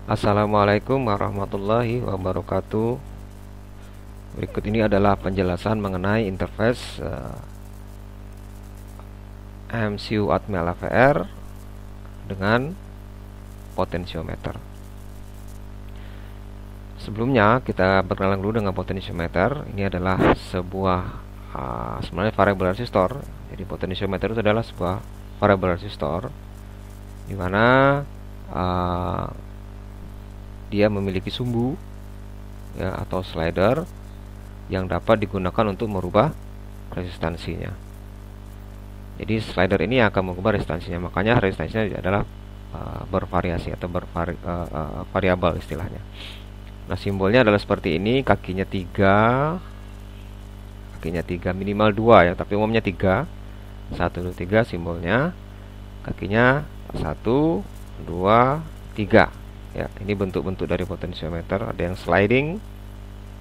Assalamualaikum warahmatullahi wabarakatuh. Berikut ini adalah penjelasan mengenai interface MCU Atmel AVR dengan potensiometer. Sebelumnya kita berkenalan dulu dengan potensiometer. Ini adalah sebuah sebenarnya variabel resistor. Jadi potensiometer itu adalah sebuah variabel resistor di mana dia memiliki sumbu ya, atau slider yang dapat digunakan untuk merubah resistansinya. Jadi slider ini akan mengubah resistansinya, makanya resistansinya adalah bervariasi atau variabel istilahnya. Nah, simbolnya adalah seperti ini, kakinya 3 minimal 2 ya, tapi umumnya 3. 1 2 3 simbolnya. Kakinya 1 2 3. Ya, ini bentuk-bentuk dari potensiometer. Ada yang sliding,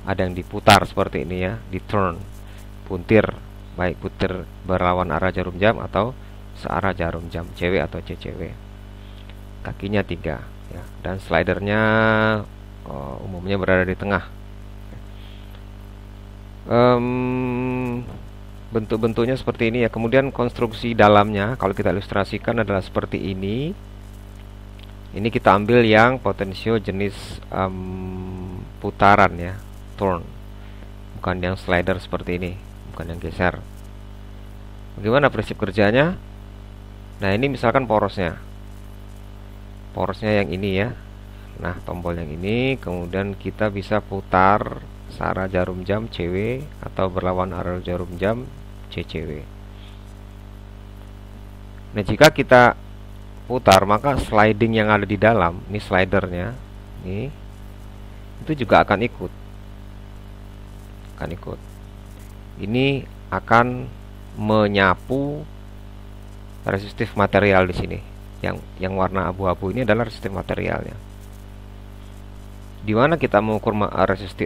ada yang diputar seperti ini ya, di turn, puntir, baik putir berlawan arah jarum jam atau searah jarum jam, CW atau CCW. Kakinya 3 ya, dan slidernya umumnya berada di tengah. Bentuk-bentuknya seperti ini ya. Kemudian konstruksi dalamnya kalau kita ilustrasikan adalah seperti ini. Ini kita ambil yang potensio jenis putaran ya, turn, bukan yang slider seperti ini, bukan yang geser. Bagaimana prinsip kerjanya? Nah, ini misalkan porosnya yang ini ya. Nah, tombol yang ini, kemudian kita bisa putar searah jarum jam CW atau berlawan arah jarum jam CCW. Nah, jika kita putar, maka sliding yang ada di dalam, ini slidernya, ini itu juga akan ikut. Ini akan menyapu resistif material di sini. Yang warna abu-abu ini adalah resistif materialnya. Di mana kita mengukur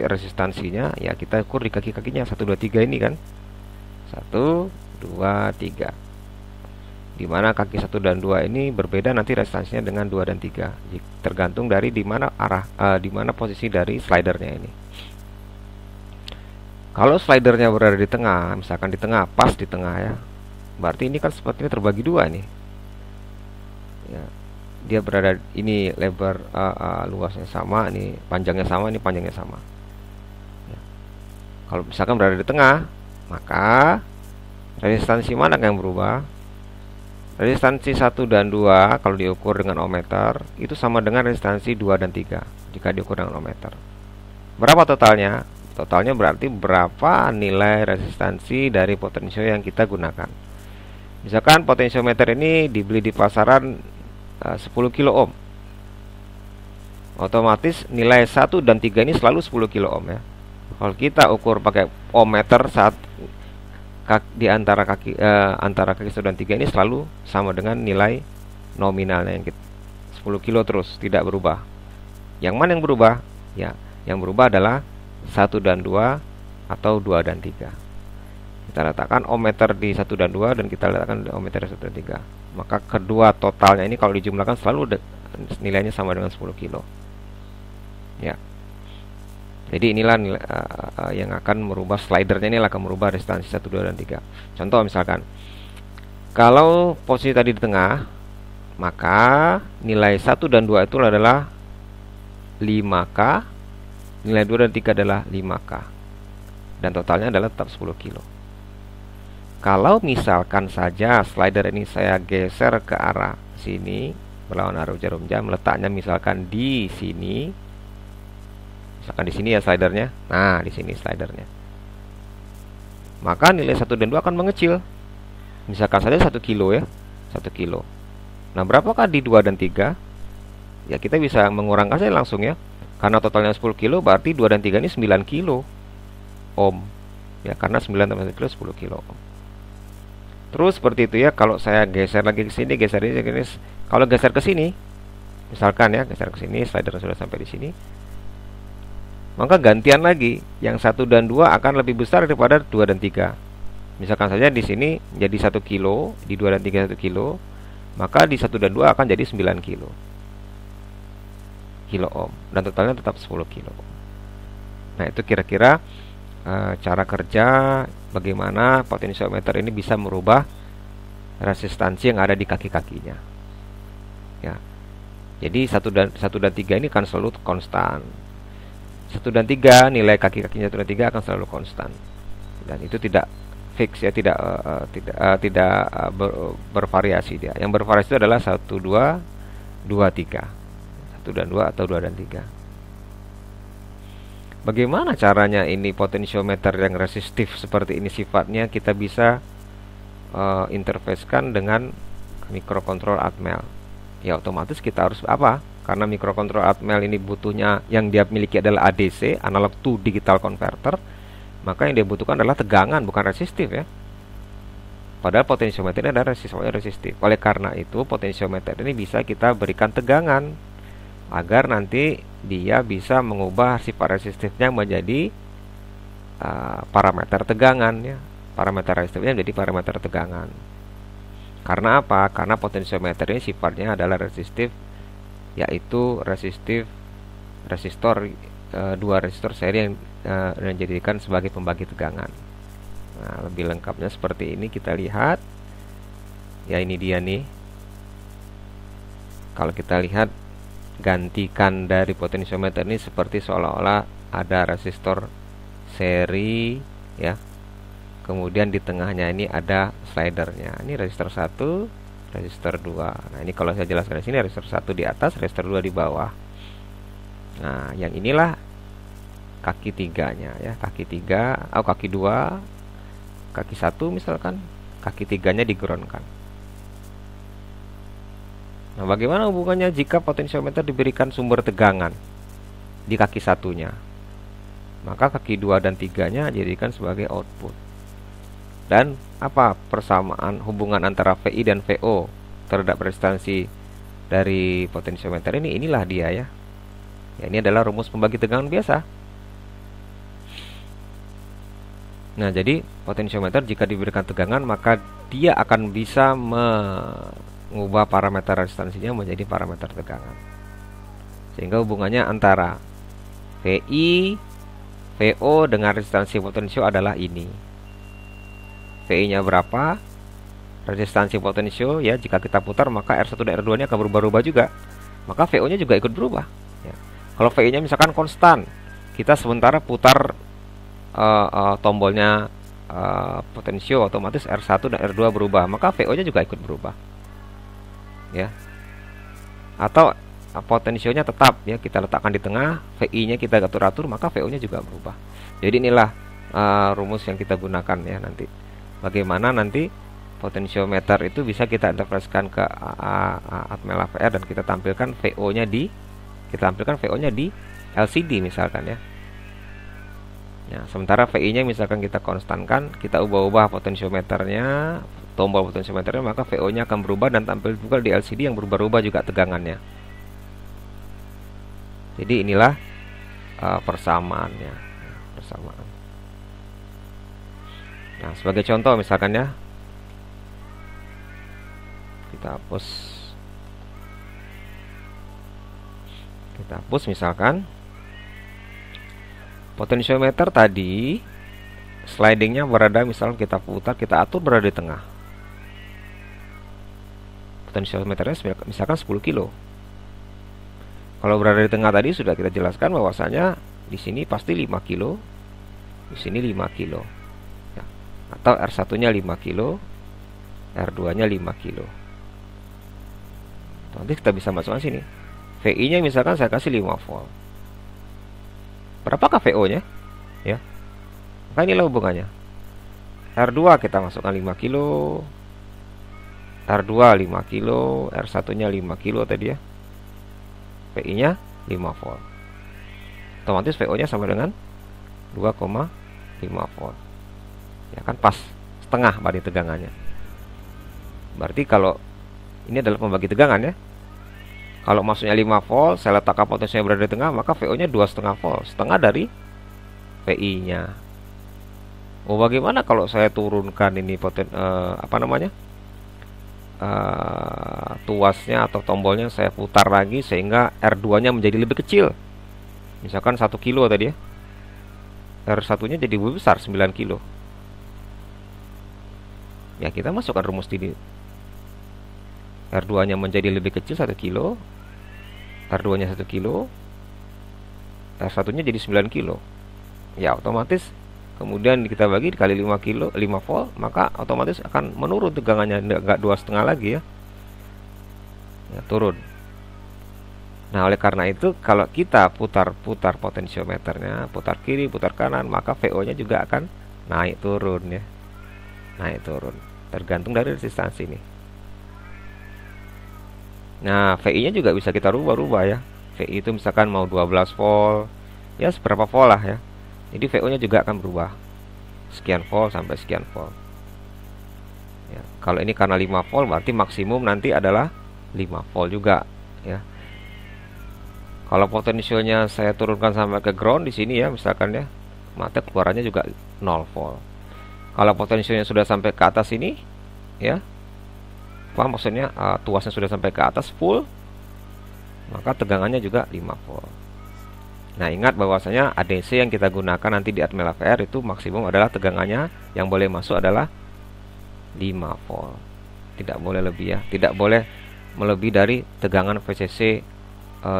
resistansinya? Ya, kita ukur di kaki-kakinya 1 2 3 ini kan. 1 2 3. Di mana kaki 1 dan 2 ini berbeda nanti resistansinya dengan 2 dan 3, tergantung dari di mana posisi dari slidernya ini. Kalau slidernya berada di tengah, misalkan di tengah, pas di tengah ya, berarti ini kan sepertinya terbagi 2 nih ya. Dia berada ini lebar, luasnya sama, ini panjangnya sama, ini panjangnya sama ya. Kalau misalkan berada di tengah, maka resistansi mana yang berubah? Resistansi 1 dan 2 kalau diukur dengan ohmmeter itu sama dengan resistansi 2 dan 3 jika diukur dengan ohmmeter. Berapa totalnya? Totalnya berarti berapa nilai resistansi dari potensio yang kita gunakan. Misalkan potensiometer ini dibeli di pasaran 10 kilo ohm. Otomatis nilai 1 dan 3 ini selalu 10 kilo ohm ya. Kalau kita ukur pakai ohmmeter saat di antara kaki 1 dan 3 ini selalu sama dengan nilai nominalnya yang 10 kilo terus tidak berubah. Yang mana yang berubah? Ya, yang berubah adalah 1 dan 2 atau 2 dan 3. Kita letakkan ohmmeter di 1 dan 2 dan kita letakkan ohmmeter di 1 dan 3. Maka kedua totalnya ini kalau dijumlahkan selalu nilainya sama dengan 10 kilo. Ya. Jadi inilah yang akan merubah slidernya, ini akan merubah resistansi 1, 2, dan 3. Contoh misalkan, kalau posisi tadi di tengah, maka nilai 1 dan 2 itu adalah 5K, nilai 2 dan 3 adalah 5K, dan totalnya adalah tetap 10 kilo. Kalau misalkan saja slider ini saya geser ke arah sini, berlawan arah jarum jam, letaknya misalkan di sini, misalkan di sini ya slidernya. Nah, di sini slidernya. Maka nilai 1 dan 2 akan mengecil. Misalkan saja 1 kilo ya. 1 kilo. Nah, berapakah di 2 dan 3? Ya, kita bisa mengurangkan saja langsung ya. Karena totalnya 10 kilo, berarti 2 dan 3 ini 9 kilo ohm. Ya, karena 9 tambah 1 kilo 10 kilo ohm. Terus seperti itu ya. Kalau saya geser lagi ke sini, geser ini. Kalau geser ke sini, misalkan ya, geser ke sini, slider sudah sampai di sini. Maka gantian lagi, yang 1 dan 2 akan lebih besar daripada 2 dan 3. Misalkan saja di sini jadi 1 kilo, di 2 dan 3 1 kilo, maka di 1 dan 2 akan jadi 9 kilo. kilo ohm dan totalnya tetap 10 kilo ohm. Nah, itu kira-kira cara kerja bagaimana potensiometer ini bisa merubah resistansi yang ada di kaki-kakinya. Ya. Jadi 1 dan 3 ini kan selalu konstan. 1 dan 3 nilai kaki-kakinya 1 dan 3 akan selalu konstan. Dan itu tidak fix ya, tidak bervariasi dia. Yang bervariasi itu adalah 1, 2, 2, 3. 1 dan 2 atau 2 dan 3. Bagaimana caranya ini potensiometer yang resistif seperti ini sifatnya kita bisa interfacekan dengan mikrokontrol Atmel? Ya otomatis kita harus apa? Karena mikrokontrol Atmel ini butuhnya yang dia miliki adalah ADC, analog to digital converter, maka yang dia butuhkan adalah tegangan bukan resistif ya. Padahal potensiometer ini adalah resistif. Oleh karena itu potensiometer ini bisa kita berikan tegangan agar nanti dia bisa mengubah sifat resistifnya menjadi parameter tegangan ya. Parameter resistifnya menjadi parameter tegangan. Karena apa? Karena potensiometer ini sifatnya adalah resistif, yaitu resistor 2 resistor seri yang dijadikan sebagai pembagi tegangan. Nah, lebih lengkapnya seperti ini kita lihat. Ya, ini dia nih. Kalau kita lihat gantikan dari potensiometer ini seperti seolah-olah ada resistor seri ya. Kemudian di tengahnya ini ada slidernya. Ini resistor 1, resistor 2. Nah, ini kalau saya jelaskan di sini resistor 1 di atas, resistor 2 di bawah. Nah, yang inilah kaki 3-nya ya, kaki 3 atau kaki 2, kaki 1 misalkan, kaki 3-nya di ground kan. Nah, bagaimana hubungannya jika potensiometer diberikan sumber tegangan di kaki 1-nya? Maka kaki 2 dan 3-nya jadikan sebagai output. Dan apa persamaan hubungan antara VI dan VO terhadap resistansi dari potensiometer ini? Inilah dia ya. Ya, ini adalah rumus pembagi tegangan biasa. Nah, jadi potensiometer jika diberikan tegangan maka dia akan bisa mengubah parameter resistansinya menjadi parameter tegangan. Sehingga hubungannya antara VI, VO dengan resistansi potensio adalah ini. VI-nya berapa? Resistansi potensio ya, jika kita putar maka R1 dan R2-nya akan berubah-ubah juga. Maka VO-nya juga ikut berubah ya. Kalau VI-nya misalkan konstan, kita sementara putar tombolnya potensio, otomatis R1 dan R2 berubah, maka VO-nya juga ikut berubah. Ya. Atau potensionya tetap ya, kita letakkan di tengah, VI-nya kita atur-atur, maka VO-nya juga berubah. Jadi inilah rumus yang kita gunakan ya nanti. Bagaimana nanti potensiometer itu bisa kita interfacekan ke Atmel AVR dan kita tampilkan VO-nya di LCD misalkan ya. Ya, sementara VI-nya misalkan kita konstankan, kita ubah-ubah potensiometernya, tombol potensiometernya, maka VO-nya akan berubah dan tampil juga di LCD yang berubah-ubah juga tegangannya. Jadi inilah persamaannya, persamaan. Nah, sebagai contoh misalkan ya, kita hapus misalkan potensiometer tadi slidingnya berada, misalkan kita putar, kita atur berada di tengah. Potensiometernya misalkan 10 kilo. Kalau berada di tengah tadi sudah kita jelaskan bahwasanya di sini pasti 5 kilo, di sini 5 kilo. Ya. Atau R1-nya 5 kilo, R2-nya 5 kilo. Nanti kita bisa masukkan sini. VI-nya misalkan saya kasih 5 volt. Berapakah VO-nya? Ya. Maka inilah hubungannya. R2 kita masukkan 5 kilo, R2 5 kilo, R1-nya 5 kilo tadi ya. VI-nya 5 volt. Otomatis VO-nya sama dengan 2,5 volt. Ya kan pas setengah bagi tegangannya. Berarti kalau ini adalah pembagi tegangan ya. Kalau masuknya 5 volt, saya letakkan potensinya berada di tengah, maka VO-nya 2,5 volt, setengah dari VI-nya. Oh, bagaimana kalau saya turunkan ini tuasnya atau tombolnya saya putar lagi sehingga R2 nya menjadi lebih kecil. Misalkan 1 kilo tadi ya, R1 nya jadi lebih besar, 9 kilo. Ya, kita masukkan rumus ini. R2 nya menjadi lebih kecil 1 kilo, R2 nya 1 kilo, R1 nya jadi 9 kilo. Ya, otomatis kemudian kita bagi dikali 5 kilo 5 volt, maka otomatis akan menurun tegangannya, enggak 2,5 lagi ya. Ya, turun. Nah, oleh karena itu kalau kita putar-putar potensiometernya, putar kiri, putar kanan, maka VO-nya juga akan naik turun ya. Naik turun, tergantung dari resistansi ini. Nah, VI-nya juga bisa kita rubah-rubah ya. VI itu misalkan mau 12 volt, ya seberapa volt lah ya. Jadi VO-nya juga akan berubah, sekian volt sampai sekian volt ya. Kalau ini karena 5 volt berarti maksimum nanti adalah 5 volt juga ya. Kalau potensialnya saya turunkan sampai ke ground di sini ya misalkan ya, maka keluarannya juga 0 volt. Kalau potensialnya sudah sampai ke atas ini ya, apa maksudnya, tuasnya sudah sampai ke atas full, maka tegangannya juga 5 volt. Nah, ingat bahwasanya ADC yang kita gunakan nanti di Atmel AVR itu maksimum adalah tegangannya yang boleh masuk adalah 5 volt. Tidak boleh lebih ya, tidak boleh melebihi dari tegangan VCC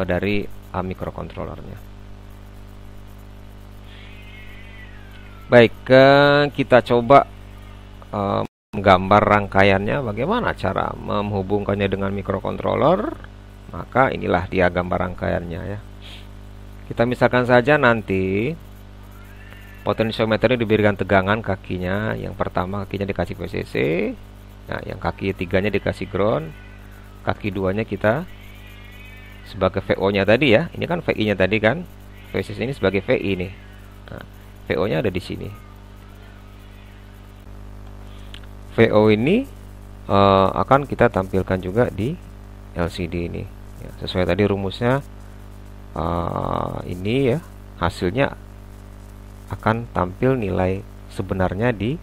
dari microcontrollernya. Baik, kita coba menggambar rangkaiannya, bagaimana cara menghubungkannya dengan microcontroller. Maka inilah dia gambar rangkaiannya ya. Kita misalkan saja nanti potensiometernya diberikan tegangan kakinya. Yang pertama kakinya dikasih VCC. Nah, yang kaki tiganya dikasih ground. Kaki duanya kita sebagai VO-nya tadi ya. Ini kan VI-nya tadi kan. VCC ini sebagai VI nih. Nah, VO-nya ada di sini. VO ini akan kita tampilkan juga di LCD ini ya, sesuai tadi rumusnya. Ini ya hasilnya akan tampil nilai sebenarnya di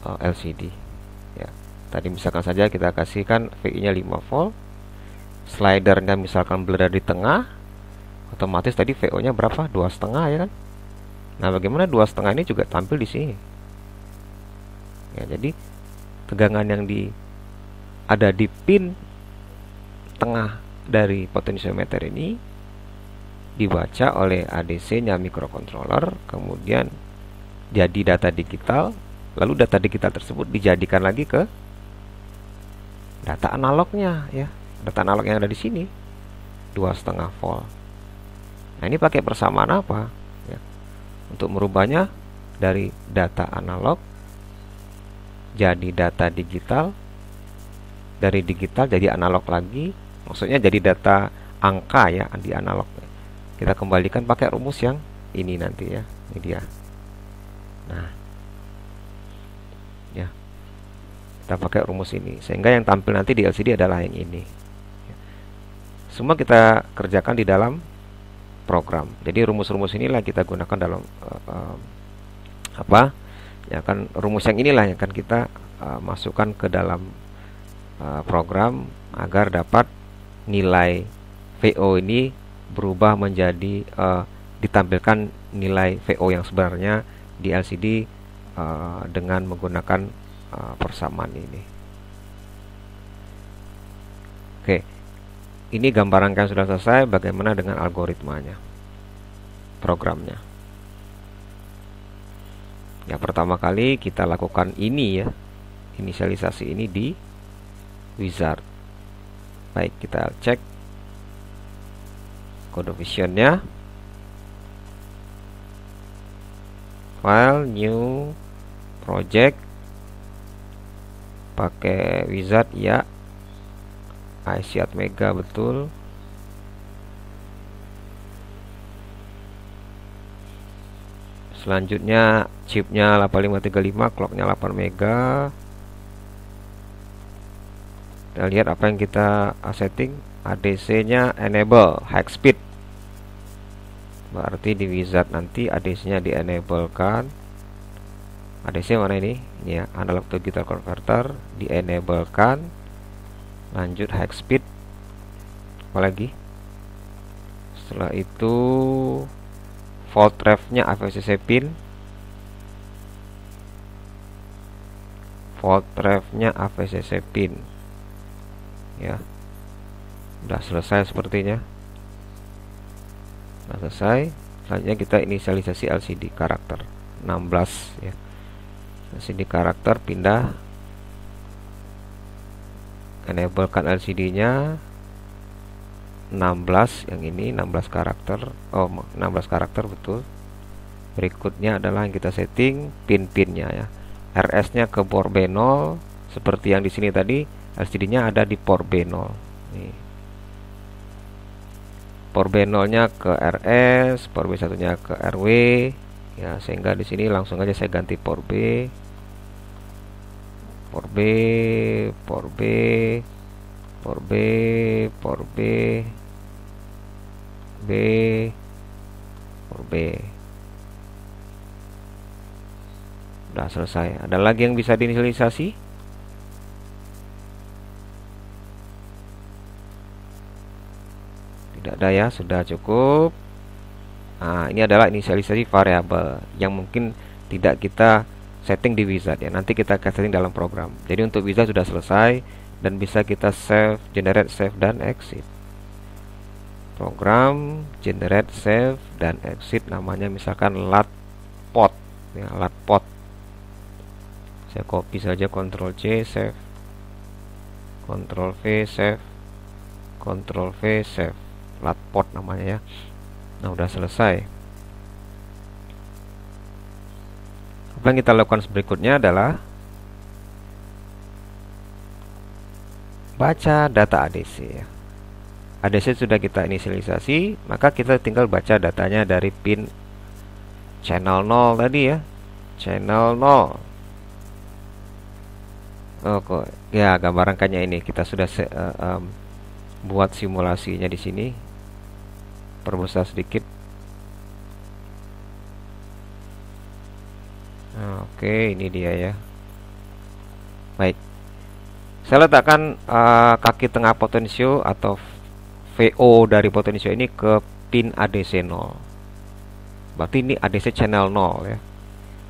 LCD ya. Tadi misalkan saja kita kasihkan VI nya 5 volt, slidernya misalkan berada di tengah, otomatis tadi VO nya berapa? 2,5 ya kan. Nah, bagaimana 2,5 ini juga tampil di sini ya. Jadi tegangan yang ada di pin tengah dari potensiometer ini dibaca oleh ADC-nya microcontroller, kemudian jadi data digital, lalu data digital tersebut dijadikan lagi ke data analognya ya. Data analog yang ada di sini 2,5 volt. Nah, ini pakai persamaan apa ya? Untuk merubahnya dari data analog jadi data digital, dari digital jadi analog lagi, maksudnya jadi data angka ya di analog. Kita kembalikan pakai rumus yang ini nanti ya. Ini dia. Nah, ya, kita pakai rumus ini sehingga yang tampil nanti di LCD adalah yang ini. Semua kita kerjakan di dalam program. Jadi rumus-rumus inilah kita gunakan dalam apa? Ya kan, rumus yang inilah yang akan kita masukkan ke dalam program agar dapat nilai VO ini berubah menjadi ditampilkan nilai VO yang sebenarnya di LCD dengan menggunakan persamaan ini. Oke, ini gambaran kan sudah selesai. Bagaimana dengan algoritmanya, programnya? Ya, pertama kali kita lakukan ini ya, inisialisasi ini di wizard. Baik, kita cek kode visionnya, file, new, project, pakai wizard ya, IC Atmega betul. Selanjutnya chipnya 8535, clocknya 8 mega. Kita lihat apa yang kita setting. ADC nya enable high speed, berarti di wizard nanti ADC nya di enable kan. ADC mana ini ya, analog to digital converter di enablekan, lanjut high speed, apalagi setelah itu volt ref-nya AVCC pin, volt ref-nya AVCC pin ya. Udah selesai sepertinya, udah selesai. Selanjutnya kita inisialisasi LCD karakter 16 ya. LCD karakter pindah, enablekan LCD nya 16, yang ini 16 karakter. Oh, 16 karakter betul. Berikutnya adalah yang kita setting pin-pinnya ya. RS nya ke port B0 seperti yang di sini tadi, LCD nya ada di port B0 nih. Port B0 nya ke RS, port B1 nya ke RW ya, sehingga di sini langsung aja saya ganti port B, port B, port B, port B, port B, B, port B. Udah selesai. Ada lagi yang bisa diinisialisasi? Tidak ada ya, sudah cukup. Nah, ini adalah inisialisasi variabel yang mungkin tidak kita setting di wizard ya. Nanti kita akan setting dalam program. Jadi untuk wizard sudah selesai dan bisa kita save, generate, save dan exit. Program generate, save dan exit namanya misalkan latpot ya, latpot. Saya copy saja, Ctrl C, save, Ctrl V, save, Ctrl V, save. Latpot namanya ya. Nah, udah selesai. Apa yang kita lakukan berikutnya adalah baca data ADC ya. ADC sudah kita inisialisasi, maka kita tinggal baca datanya dari pin channel 0 tadi ya. Channel 0. Oh, kok ya gambaran kayaknya ini kita sudah buat simulasinya di sini. Perbesar sedikit. Oke, ini dia ya. Baik. Saya letakkan kaki tengah potensio atau VO dari potensio ini ke pin ADC 0. Berarti ini ADC channel 0 ya.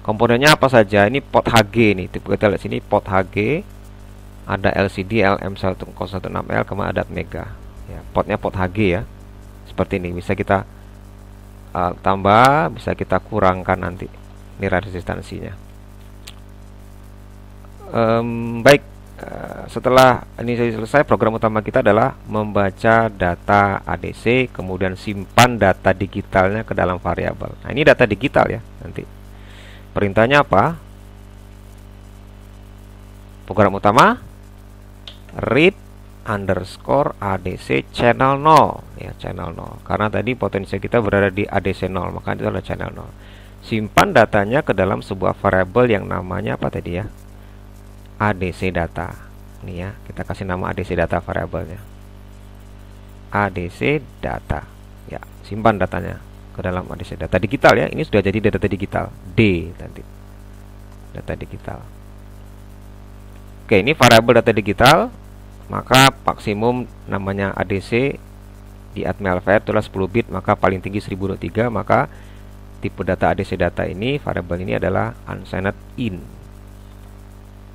Komponennya apa saja? Ini port HG nih. Kita lihat sini port HG. Ada LCD LM1016L kemudian ada Mega. Ya, portnya port HG ya. Seperti ini, bisa kita tambah, bisa kita kurangkan nanti ini resistansinya. Baik, setelah ini selesai, program utama kita adalah membaca data ADC, kemudian simpan data digitalnya ke dalam variabel. Nah, ini data digital ya. Nanti perintahnya apa? Program utama read underscore ADC channel 0 ya, channel 0 karena tadi potensi kita berada di ADC 0, maka itu adalah channel 0. Simpan datanya ke dalam sebuah variabel yang namanya apa tadi ya, ADC data. Ini ya, kita kasih nama ADC data variabelnya, ADC data ya. Simpan datanya ke dalam ADC data digital ya. Ini sudah jadi data digital D nanti, data digital. Oke, ini variabel data digital. Maka maksimum namanya ADC di ATMEL-FAIR itulah 10 bit, maka paling tinggi 1023. Maka tipe data ADC data ini, variabel ini adalah unsigned int.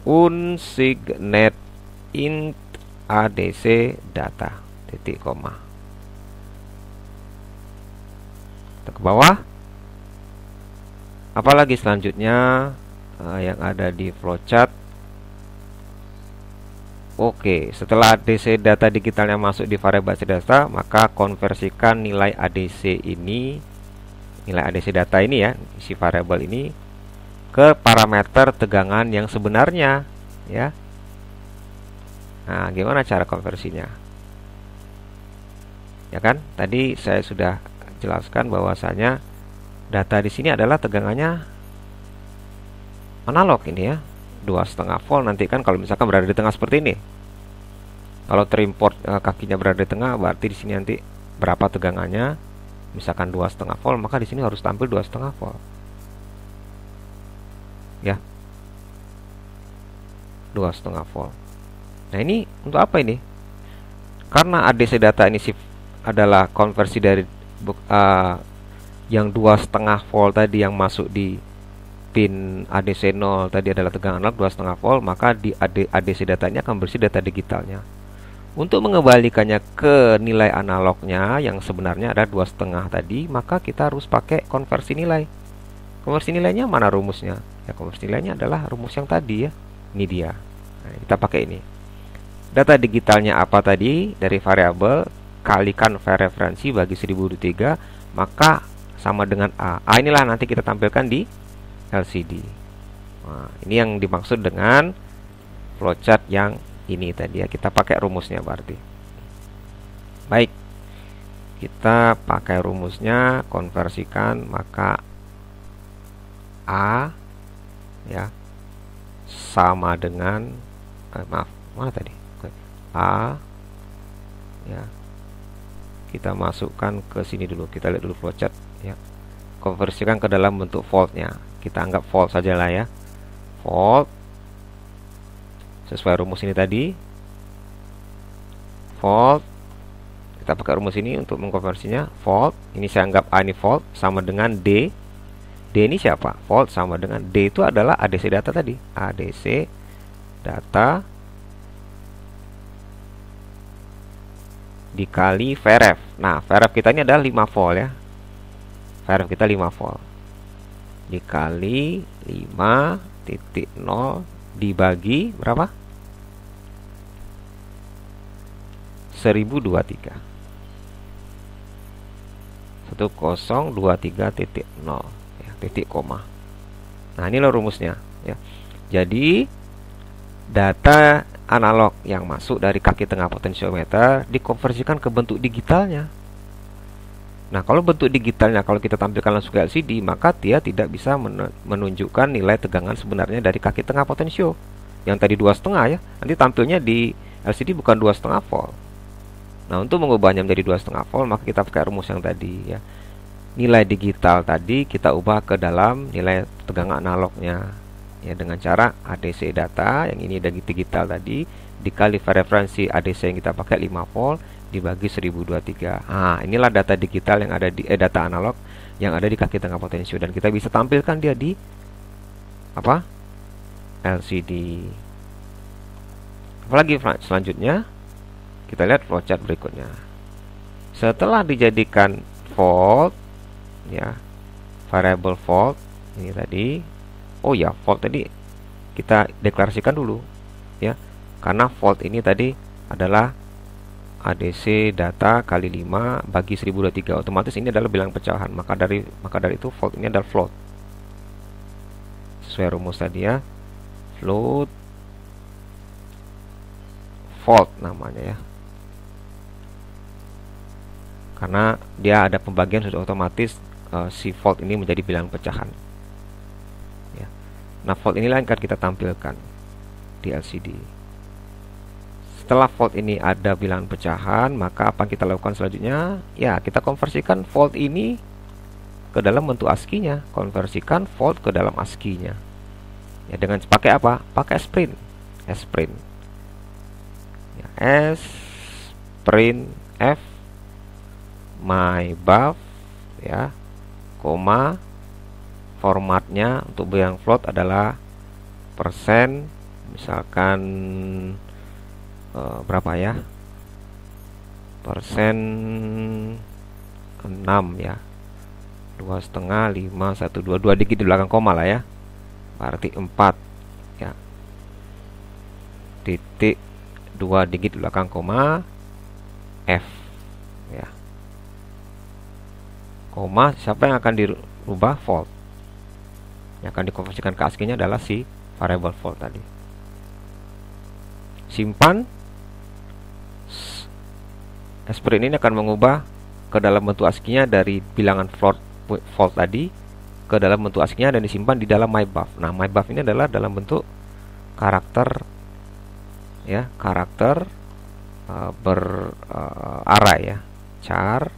Unsigned int ADC data titik koma. Kita ke bawah. Apalagi selanjutnya yang ada di flowchart. Oke, setelah ADC data digitalnya masuk di variabel ADC data, maka konversikan nilai ADC ini, nilai ADC data ini ya, isi variabel ini ke parameter tegangan yang sebenarnya ya. Nah, gimana cara konversinya? Ya kan, tadi saya sudah jelaskan bahwasanya data di sini adalah tegangannya analog ini ya. 2,5 volt nanti kan kalau misalkan berada di tengah seperti ini. Kalau terimport kakinya berada di tengah, berarti di sini nanti berapa tegangannya? Misalkan 2,5 volt, maka di sini harus tampil 2,5 volt. Ya. 2,5 volt. Nah, ini untuk apa ini? Karena ADC data ini adalah konversi dari yang 2,5 volt tadi yang masuk di pin ADC 0 tadi adalah tegangan analog 2,5 volt, maka di ADC datanya akan berisi data digitalnya. Untuk mengembalikannya ke nilai analognya yang sebenarnya ada 2,5 tadi, maka kita harus pakai konversi nilai. Konversi nilainya mana rumusnya? Ya, konversi nilainya adalah rumus yang tadi ya. Ini dia. Nah, kita pakai ini. Data digitalnya apa tadi? Dari variabel kalikan referensi bagi 1023, maka sama dengan A. A inilah nanti kita tampilkan di LCD. Nah, ini yang dimaksud dengan flowchart yang ini tadi ya. Kita pakai rumusnya berarti. Baik, kita pakai rumusnya, konversikan, maka A ya sama dengan maaf, mana tadi? A ya. Kita masukkan ke sini dulu. Kita lihat dulu flowchart ya. Konversikan ke dalam bentuk voltnya. Kita anggap volt saja lah ya. Volt sesuai rumus ini tadi. Volt, kita pakai rumus ini untuk mengkonversinya. Volt, ini saya anggap A ini volt, sama dengan D. D ini siapa? Volt sama dengan D itu adalah ADC data tadi. ADC data dikali VRF. Nah, VRF kita ini adalah 5 volt ya. VRF kita 5 volt dikali 5.0 dibagi berapa? 1023. 1023.0 ya, titik koma. Nah, inilah rumusnya ya. Jadi data analog yang masuk dari kaki tengah potensiometer dikonversikan ke bentuk digitalnya. Nah, kalau bentuk digitalnya kalau kita tampilkan langsung ke LCD, maka dia tidak bisa menunjukkan nilai tegangan sebenarnya dari kaki tengah potensio. Yang tadi 2,5 ya, nanti tampilnya di LCD bukan 2,5 volt. Nah, untuk mengubahnya menjadi 2,5 volt, maka kita pakai rumus yang tadi ya. Nilai digital tadi kita ubah ke dalam nilai tegangan analognya ya, dengan cara ADC data yang ini dari digital tadi dikali referensi ADC yang kita pakai 5 volt dibagi 1023. Nah, inilah data digital yang ada di data analog yang ada di kaki tengah potensio, dan kita bisa tampilkan dia di apa? LCD. Apalagi selanjutnya kita lihat flowchart berikutnya. Setelah dijadikan volt ya, variable volt ini tadi. Oh ya, volt tadi kita deklarasikan dulu ya. Karena volt ini tadi adalah ADC data kali 5 bagi 1023, otomatis ini adalah bilangan pecahan. Maka dari itu volt ini adalah float. Sesuai rumus tadi ya. Float volt namanya ya. Karena dia ada pembagian sudah otomatis si volt ini menjadi bilangan pecahan. Ya. Nah, volt inilah yang akan kita tampilkan di LCD. Setelah volt ini ada bilangan pecahan, maka apa yang kita lakukan selanjutnya? Ya, kita konversikan volt ini ke dalam bentuk ASCII-nya. Konversikan volt ke dalam ASCII-nya. Ya, dengan pakai apa? Pakai sprint. Sprint. Ya, sprint F myBuf ya, koma, formatnya untuk bilangan float adalah persen, misalkan berapa ya, persen 6 ya, 2,5, 5, 1, 2, 2 digit di belakang koma lah ya, berarti 4 ya, titik 2 digit di belakang koma F ya, koma, siapa yang akan dirubah? Volt. Yang akan dikonversikan ke ASCII-nya adalah si variable volt tadi. Simpan. Sprint ini akan mengubah ke dalam bentuk ASCII-nya dari bilangan volt tadi ke dalam bentuk ASCII-nya dan disimpan di dalam myBuf. Nah, myBuf ini adalah dalam bentuk karakter ya, karakter berarray ya, char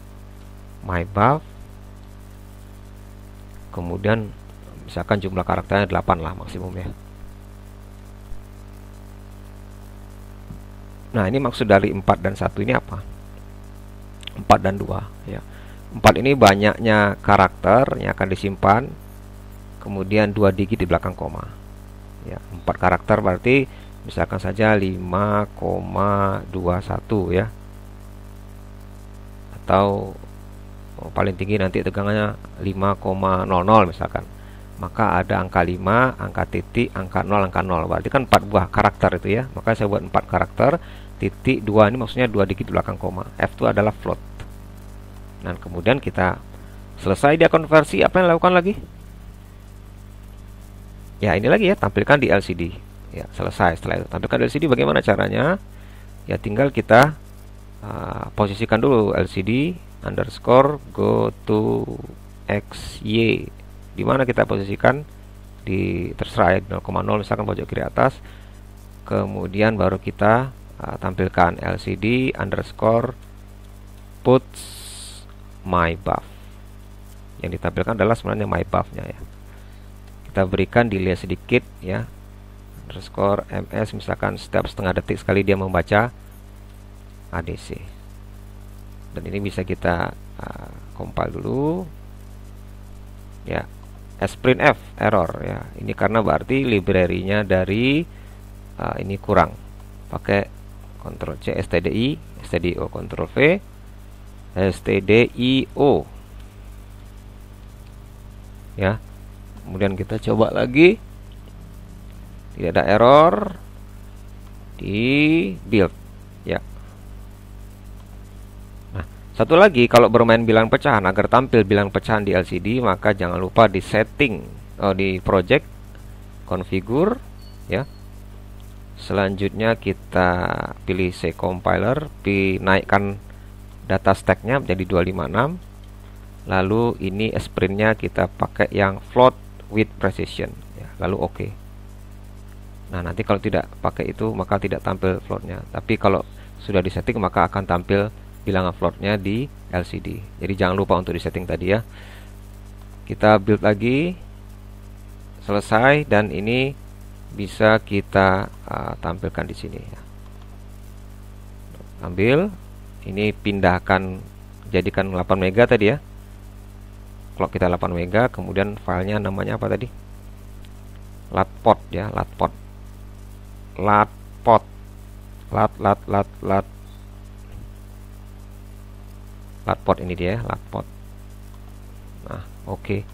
myBuf, kemudian misalkan jumlah karakternya 8 lah maksimum ya. Nah, ini maksud dari 4 dan 1 ini apa? 4 dan 2 ya. 4 ini banyaknya karakter yang akan disimpan, kemudian 2 digit di belakang koma. Ya, 4 karakter berarti misalkan saja 5,21 ya. Atau paling tinggi nanti tegangannya 5,00 misalkan. Maka ada angka 5, angka titik, angka 0, angka 0. Berarti kan 4 buah karakter itu ya. Maka saya buat 4 karakter. Titik 2 ini maksudnya 2 digit di belakang koma. F itu adalah float. Dan kemudian kita selesai dia konversi, apa yang dilakukan lagi? Ya, ini lagi ya, tampilkan di LCD. Ya, selesai. Setelah itu tampilkan di LCD, bagaimana caranya? Ya, tinggal kita posisikan dulu LCD underscore go to XY. Di mana kita posisikan? Di terserah ya, 0,0 misalkan pojok kiri atas. Kemudian baru kita tampilkan LCD underscore puts my buff. Yang ditampilkan adalah sebenarnya my buff-nya ya. Kita berikan delay sedikit ya, underscore ms, misalkan setiap setengah detik sekali dia membaca ADC. Dan ini bisa kita compile dulu ya. sprintf error ya, ini karena berarti library-nya dari ini kurang. Pakai Ctrl C stdi, stdio, Ctrl V, stdio ya. Kemudian kita coba lagi, tidak ada error, di build ya. Nah, satu lagi, kalau bermain bilang pecahan, agar tampil bilang pecahan di LCD, maka jangan lupa di setting, di project configure ya. Selanjutnya kita pilih C compiler, naikkan data stacknya menjadi 256. Lalu ini sprintnya kita pakai yang float with precision ya. Lalu oke. Nah, nanti kalau tidak pakai itu maka tidak tampil floatnya. Tapi kalau sudah disetting maka akan tampil bilangan floatnya di LCD. Jadi jangan lupa untuk disetting tadi ya. Kita build lagi, selesai, dan ini bisa kita tampilkan di sini ya. Ambil ini, pindahkan, jadikan 8 mega tadi ya. Clock kita 8 mega, kemudian filenya namanya apa tadi? Latpot ya, latpot. Latpot. Latpot ini dia, latpot. Nah, oke.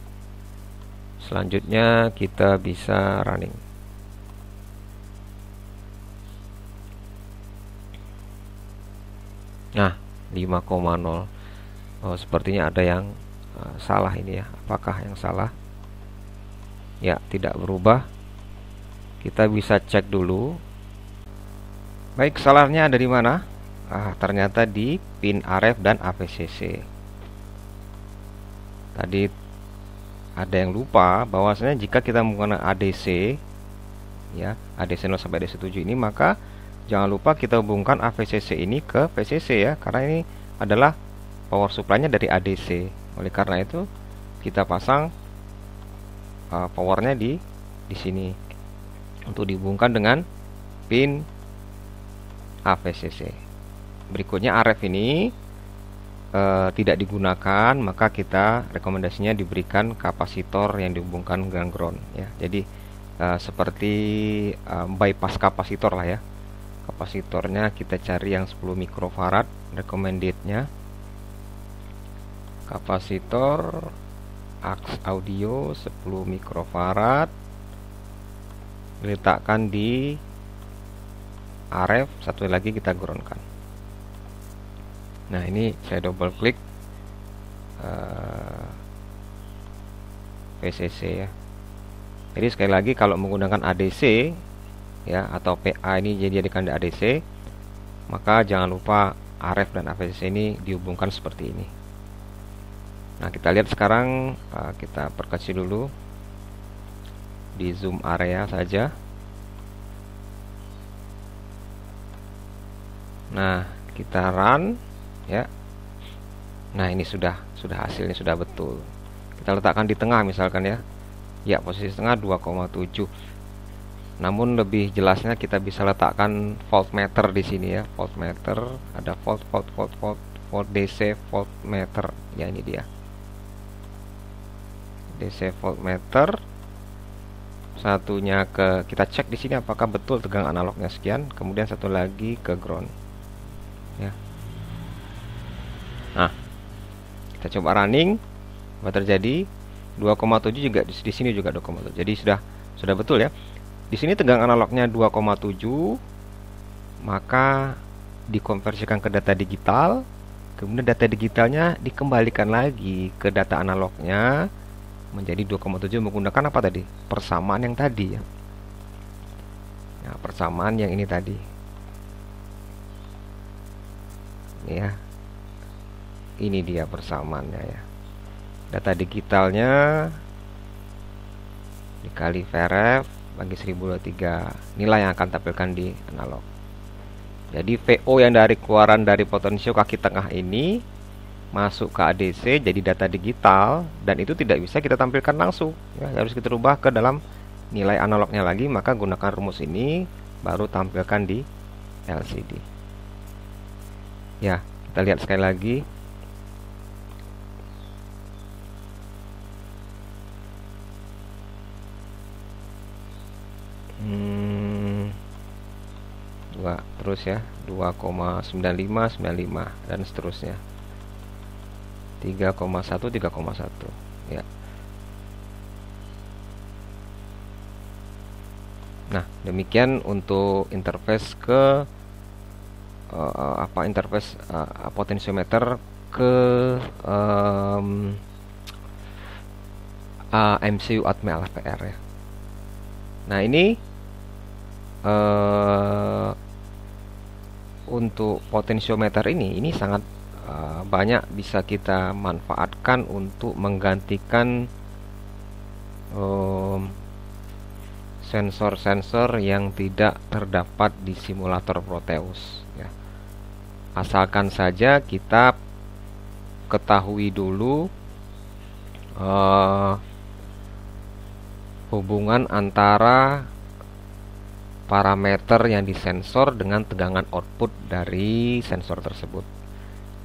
Selanjutnya kita bisa running. Nah, 5,0. Oh, sepertinya ada yang salah ini ya. Apakah yang salah? Ya, tidak berubah. Kita bisa cek dulu. Baik, salahnya ada di mana? Ternyata di pin RF dan APCC. Tadi ada yang lupa bahwasanya jika kita menggunakan ADC ya, ADC 0 sampai ADC 7 ini, maka jangan lupa kita hubungkan AVCC ini ke VCC ya, karena ini adalah power supply-nya dari ADC. Oleh karena itu kita pasang powernya di sini untuk dihubungkan dengan pin AVCC. Berikutnya RF ini tidak digunakan, maka kita rekomendasinya diberikan kapasitor yang dihubungkan dengan ground ya. Jadi seperti bypass kapasitor lah ya. Kapasitornya kita cari yang 10 mikrofarad, recommended-nya. Kapasitor aux audio 10 mikrofarad, diletakkan di RF, satu lagi kita groundkan. Nah, ini saya double klik VCC ya. Jadi sekali lagi, kalau menggunakan ADC ya, atau PA ini dijadikan di ADC, maka jangan lupa RF dan AVCC ini dihubungkan seperti ini. Nah, kita lihat sekarang, kita perkecil dulu di zoom area saja. Nah, kita run ya. Nah, ini sudah hasilnya sudah betul. Kita letakkan di tengah misalkan ya. Ya, posisi tengah 2,7. Namun lebih jelasnya kita bisa letakkan voltmeter di sini ya. Voltmeter, ada volt DC voltmeter. Ya, ini dia. DC voltmeter. Satunya kita cek di sini apakah betul tegangan analognya sekian, kemudian satu lagi ke ground. Ya. Nah, kita coba running, apa terjadi? 2,7 juga di sini juga 2,7. Jadi sudah betul ya. Di sini tegangan analognya 2,7, maka dikonversikan ke data digital, kemudian data digitalnya dikembalikan lagi ke data analognya menjadi 2,7 menggunakan apa tadi? Persamaan yang tadi ya. Nah, persamaan yang ini tadi. Ya. Ini dia persamaannya ya. Data digitalnya dikali VRF bagi 1023, nilai yang akan tampilkan di analog. Jadi VO yang dari keluaran dari potensio kaki tengah ini masuk ke ADC jadi data digital, dan itu tidak bisa kita tampilkan langsung ya, harus kita rubah ke dalam nilai analognya lagi, maka gunakan rumus ini baru tampilkan di LCD. Ya, kita lihat sekali lagi. Terus ya, 2,9595 dan seterusnya. 3,1 ya. Nah, demikian untuk interface ke interface potensiometer ke MCU Atmel PR ya. Nah, ini untuk potensiometer ini sangat banyak bisa kita manfaatkan untuk menggantikan sensor-sensor yang tidak terdapat di simulator Proteus ya. Asalkan saja kita ketahui dulu hubungan antara parameter yang disensor dengan tegangan output dari sensor tersebut.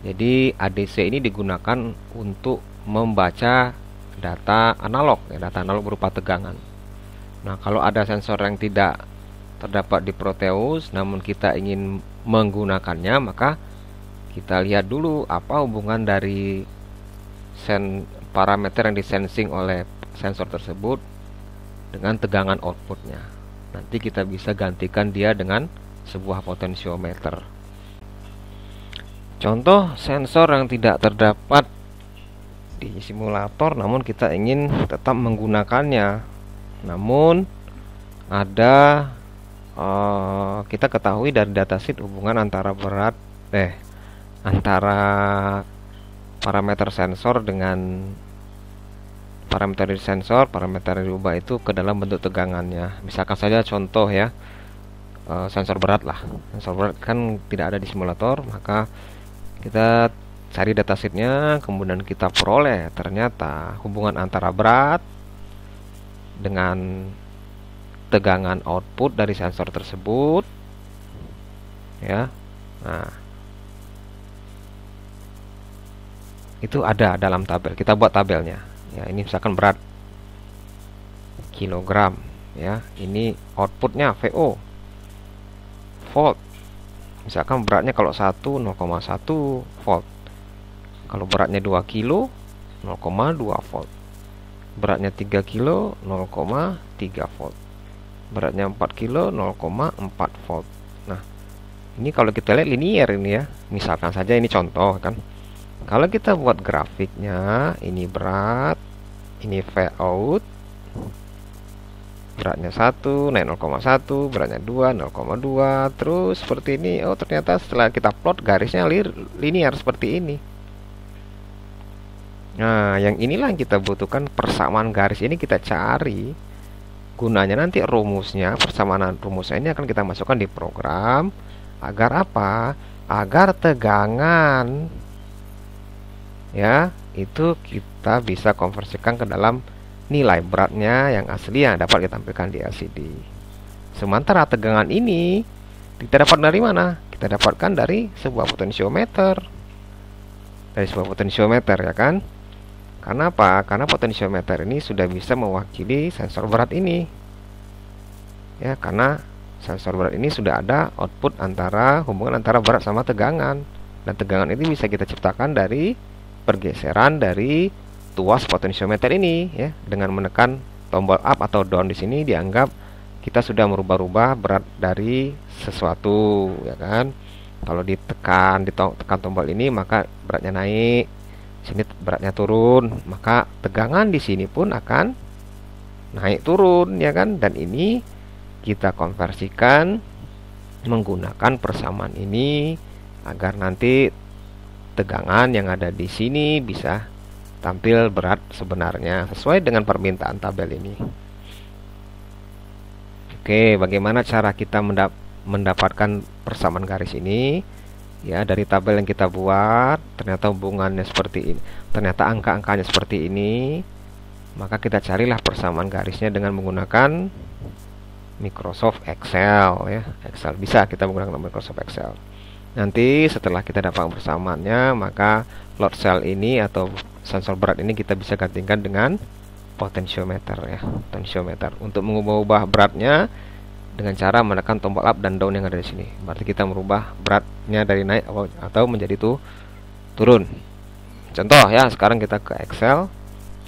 Jadi ADC ini digunakan untuk membaca data analog ya, data analog berupa tegangan. Nah, kalau ada sensor yang tidak terdapat di Proteus namun kita ingin menggunakannya, maka kita lihat dulu apa hubungan dari parameter yang disensing oleh sensor tersebut dengan tegangan outputnya. Nanti kita bisa gantikan dia dengan sebuah potensiometer. Contoh sensor yang tidak terdapat di simulator namun kita ingin tetap menggunakannya. Namun ada kita ketahui dari datasheet hubungan antara antara parameter sensor dengan parameter dari sensor, parameter yang diubah itu ke dalam bentuk tegangannya. Misalkan saja contoh ya, sensor berat lah. Sensor berat kan tidak ada di simulator, maka kita cari datasheetnya, kemudian kita peroleh ternyata hubungan antara berat dengan tegangan output dari sensor tersebut ya. Nah, itu ada dalam tabel. Kita buat tabelnya ya. Ini misalkan berat kilogram ya, ini outputnya VO volt. Misalkan beratnya kalau 0,1 volt, kalau beratnya 2 kilo 0,2 volt, beratnya 3 kilo 0,3 volt, beratnya 4 kilo 0,4 volt. Nah, ini kalau kita lihat linear ini ya. Misalkan saja ini contoh kan. Kalau kita buat grafiknya, ini berat, ini Vout, beratnya 1 naik 0,1, beratnya 2 0,2, terus seperti ini. Oh, ternyata setelah kita plot garisnya linear seperti ini. Nah, yang inilah yang kita butuhkan, persamaan garis ini kita cari. Gunanya nanti rumusnya, persamaan rumusnya ini akan kita masukkan di program. Agar apa? Agar tegangan ya, itu kita bisa konversikan ke dalam nilai beratnya yang asli yang dapat ditampilkan di LCD. Sementara tegangan ini kita dapat dari mana? Kita dapatkan dari sebuah potensiometer. Dari sebuah potensiometer, ya kan? Karena apa? Karena potensiometer ini sudah bisa mewakili sensor berat ini. Ya, karena sensor berat ini sudah ada output antara hubungan antara berat sama tegangan. Dan tegangan ini bisa kita ciptakan dari pergeseran dari tuas potensiometer ini, ya. Dengan menekan tombol up atau down di sini dianggap kita sudah merubah-rubah berat dari sesuatu, ya kan? Kalau ditekan tombol ini maka beratnya naik. Sini beratnya turun, maka tegangan di sini pun akan naik turun, ya kan? Dan ini kita konversikan menggunakan persamaan ini agar nanti tegangan yang ada di sini bisa tampil berat sebenarnya sesuai dengan permintaan tabel ini. Oke, bagaimana cara kita mendapatkan persamaan garis ini? Ya, dari tabel yang kita buat ternyata hubungannya seperti ini, ternyata angka-angkanya seperti ini, maka kita carilah persamaan garisnya dengan menggunakan Microsoft Excel, ya. Excel bisa kita menggunakan Microsoft Excel. Nanti setelah kita dapat persamaannya, maka load cell ini atau sensor berat ini kita bisa gantikan dengan potensiometer, ya. Potensiometer untuk mengubah beratnya dengan cara menekan tombol up dan down yang ada di sini. Berarti kita merubah beratnya dari naik atau menjadi turun. Contoh, ya, sekarang kita ke Excel.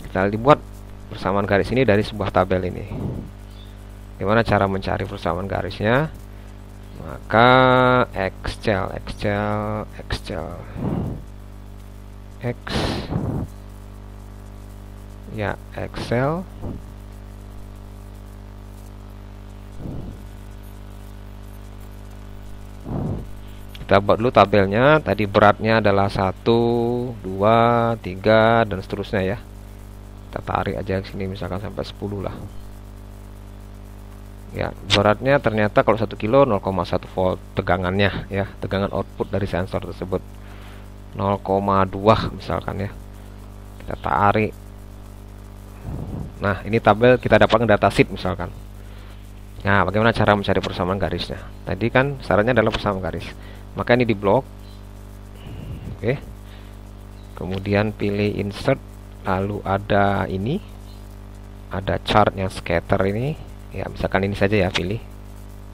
Kita dibuat persamaan garis ini dari sebuah tabel ini. Gimana cara mencari persamaan garisnya? Maka Excel ya, Excel. Kita buat dulu tabelnya. Tadi beratnya adalah 1, 2, 3 dan seterusnya, ya. Kita tarik aja ke sini misalkan sampai 10 lah. Ya, beratnya ternyata kalau 1 kilo 0,1 volt tegangannya, ya. Tegangan output dari sensor tersebut 0,2 misalkan, ya. Kita tarik. Nah, ini tabel kita dapatkan datasheet misalkan. Nah, bagaimana cara mencari persamaan garisnya? Tadi kan syaratnya adalah persamaan garis. Maka ini di blok. Oke. Kemudian pilih insert, lalu ada ini. Ada chart yang scatter ini. Ya, misalkan ini saja, ya, pilih.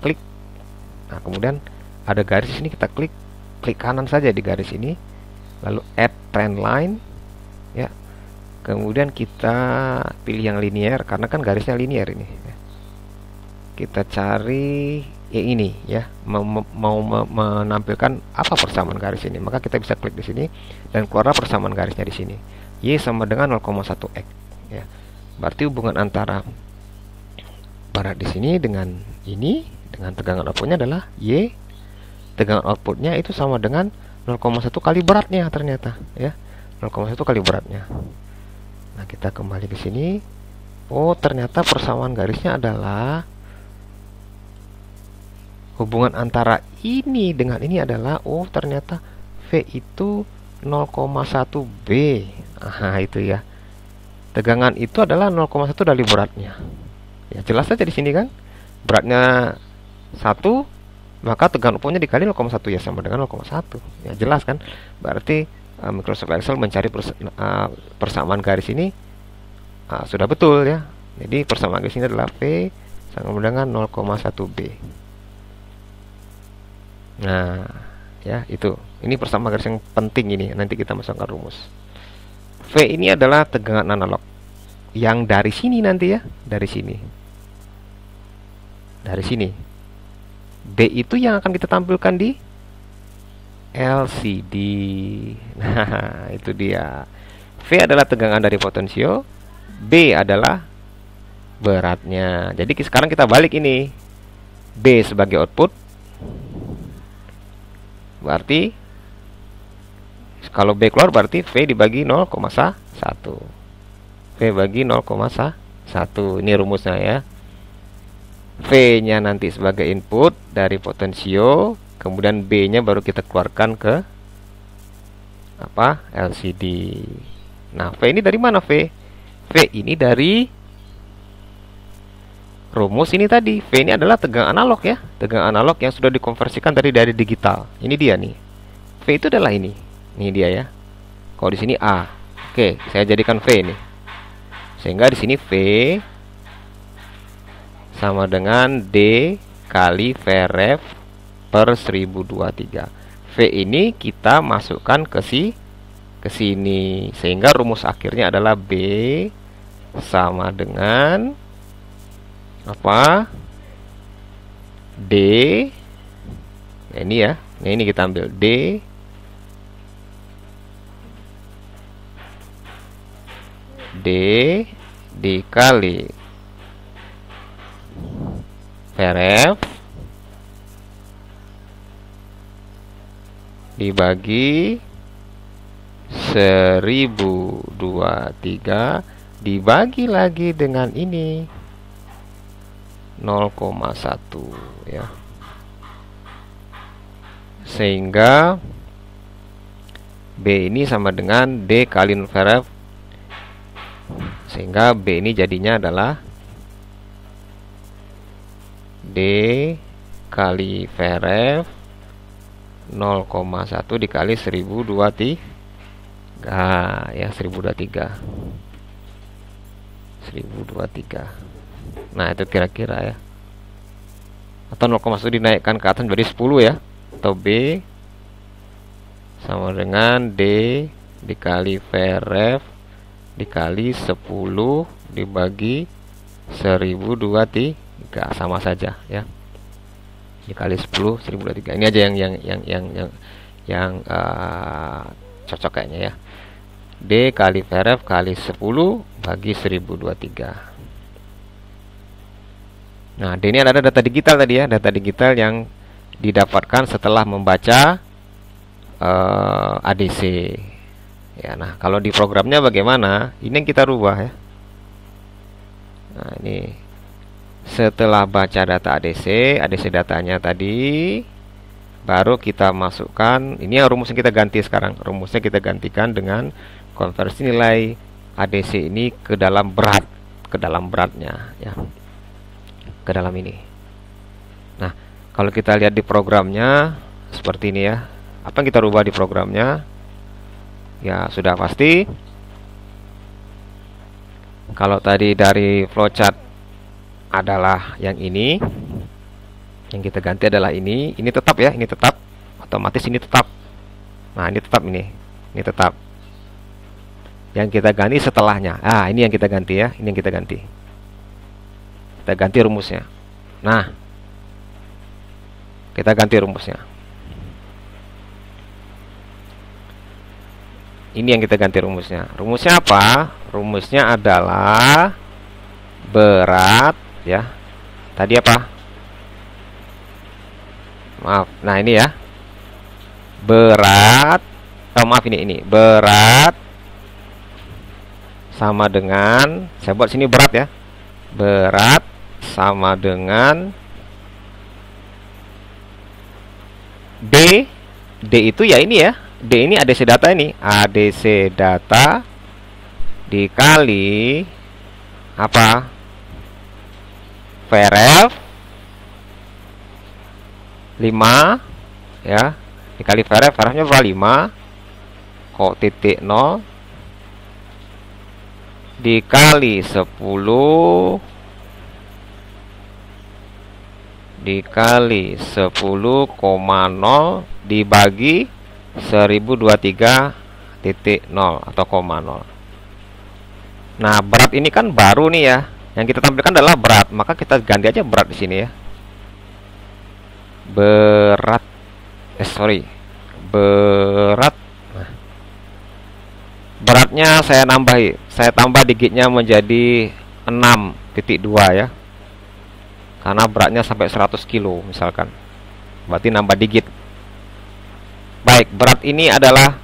Klik. Nah, kemudian ada garis ini, kita klik kanan saja di garis ini. Lalu add trend line. Ya. Kemudian kita pilih yang linear karena kan garisnya linear ini, ya. Kita cari yang ini, ya, mau menampilkan apa persamaan garis ini, maka kita bisa klik di sini dan keluarlah persamaan garisnya di sini. Y sama dengan 0,1 x, ya. Berarti hubungan antara berat di sini dengan ini dengan tegangan outputnya adalah Y. Tegangan outputnya itu sama dengan 0,1 kali beratnya ternyata, ya. 0,1 kali beratnya. Nah, kita kembali ke sini. Oh, ternyata persamaan garisnya adalah hubungan antara ini dengan ini adalah, oh, ternyata V itu 0,1 B. Aha, itu, ya. Tegangan itu adalah 0,1 dari beratnya. Ya, jelas saja di sini kan. Beratnya 1, maka tegangan outputnya dikali 0,1, ya, sama dengan 0,1. Ya, jelas kan? Berarti Microsoft Excel mencari persamaan garis ini sudah betul, ya. Jadi persamaan garis ini adalah V sama dengan 0,1 B. Nah, ya, itu. Ini persamaan garis yang penting ini. Nanti kita masukkan rumus. V ini adalah tegangan analog yang dari sini nanti, ya, dari sini. Dari sini. B itu yang akan kita tampilkan di LCD. Nah, itu dia. V adalah tegangan dari potensio, B adalah beratnya. Jadi sekarang kita balik ini. B sebagai output. Berarti kalau B keluar berarti V dibagi 0,1. V bagi 0,1. Ini rumusnya, ya. V-nya nanti sebagai input dari potensio, kemudian B-nya baru kita keluarkan ke LCD. Nah, V ini dari mana, V? V ini dari rumus ini tadi. V ini adalah tegangan analog ya, tegangan analog yang sudah dikonversikan tadi dari digital. Ini dia nih. V itu adalah ini. Ini dia ya. Kalau di sini A. Oke, saya jadikan V ini. Sehingga di sini V sama dengan D kali Vref per 1023. V ini kita masukkan ke sini. Sehingga rumus akhirnya adalah B sama dengan apa? D. Nah, ini ya. Nah, ini kita ambil D dikali Vref dibagi 1023 dibagi lagi dengan ini 0,1 ya. Sehingga B ini sama dengan D kali Vref. Sehingga B ini jadinya adalah D kali Vref 0,1 dikali 1023 ya, 1023. Nah, itu kira-kira ya. Atau 0,1 dinaikkan ke atas menjadi 10 ya. Atau B sama dengan D dikali Vref dikali 10 dibagi 1023, sama saja ya. Dikali 10 1023. Ini aja yang cocok kayaknya ya. D kali Vref kali 10 bagi 1023. Nah, D ini adalah data digital tadi ya, data digital yang didapatkan setelah membaca ADC. Ya, nah kalau di programnya bagaimana? Ini yang kita rubah ya. Nah, ini setelah baca data ADC datanya tadi, baru kita masukkan. Ini yang rumusnya kita ganti sekarang. Rumusnya kita gantikan dengan konversi nilai ADC ini ke dalam beratnya ya. Ke dalam ini. Nah, kalau kita lihat di programnya seperti ini ya. Apa yang kita rubah di programnya? Ya, sudah pasti. Kalau tadi dari flowchart adalah yang ini, yang kita ganti adalah ini tetap ya, ini tetap, otomatis ini tetap. Nah, ini tetap, ini tetap. Yang kita ganti setelahnya, ini yang kita ganti ya, ini yang kita ganti. Kita ganti rumusnya. Nah, kita ganti rumusnya. Ini yang kita ganti rumusnya. Rumusnya apa? Rumusnya adalah berat ya. Tadi apa? Maaf. Nah, ini ya. Berat. Maaf, ini. Berat sama dengan, saya buat sini berat ya. Berat sama dengan D. D itu ya ini ya. D ini ADC data ini. ADC data dikali apa? Vref 5 ya. Dikali Vref, Vrefnya berapa? 5 kok titik 0 dikali 10 dikali 10,0 dibagi 1023.0 atau 0. Nah, berat ini kan baru nih ya. Yang kita tampilkan adalah berat, maka kita ganti aja berat di sini ya. Berat berat. Nah, beratnya saya tambah digitnya menjadi 6.2 ya. Karena beratnya sampai 100 kilo misalkan. Berarti nambah digit. Baik, berat ini adalah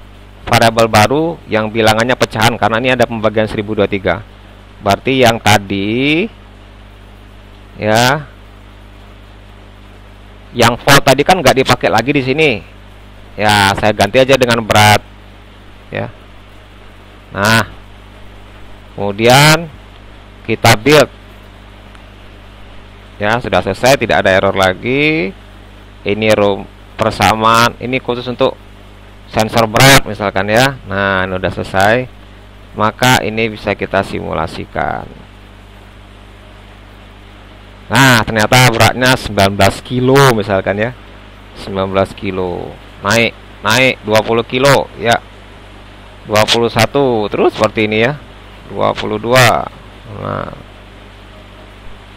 variabel baru yang bilangannya pecahan karena ini ada pembagian 1023. Berarti yang tadi ya, yang volt tadi kan nggak dipakai lagi di sini. Ya, saya ganti aja dengan berat ya. Nah, kemudian kita build Ya, sudah selesai, tidak ada error lagi. Ini persamaan, ini khusus untuk sensor berat misalkan ya. Nah, ini udah selesai. Maka ini bisa kita simulasikan. Nah, ternyata beratnya 19 kilo misalkan ya. 19 kilo. Naik 20 kilo ya. 21 terus seperti ini ya. 22.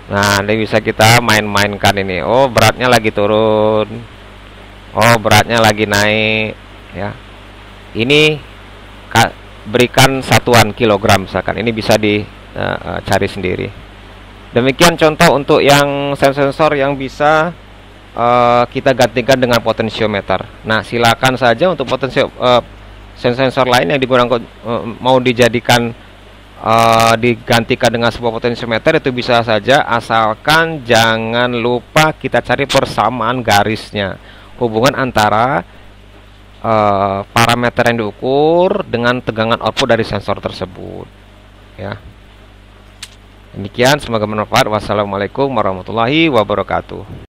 Nah, ini bisa kita main-mainkan ini. Oh, beratnya lagi turun. Oh, beratnya lagi naik ya. Ini berikan satuan kilogram misalkan. Ini bisa dicari sendiri. Demikian contoh untuk yang sensor yang bisa kita gantikan dengan potensiometer. Nah, silakan saja untuk sensor lain yang digunakan mau dijadikan digantikan dengan sebuah potensiometer, itu bisa saja, asalkan jangan lupa kita cari persamaan garisnya, hubungan antara parameter yang diukur dengan tegangan output dari sensor tersebut ya. Demikian, semoga bermanfaat. Wassalamualaikum warahmatullahi wabarakatuh.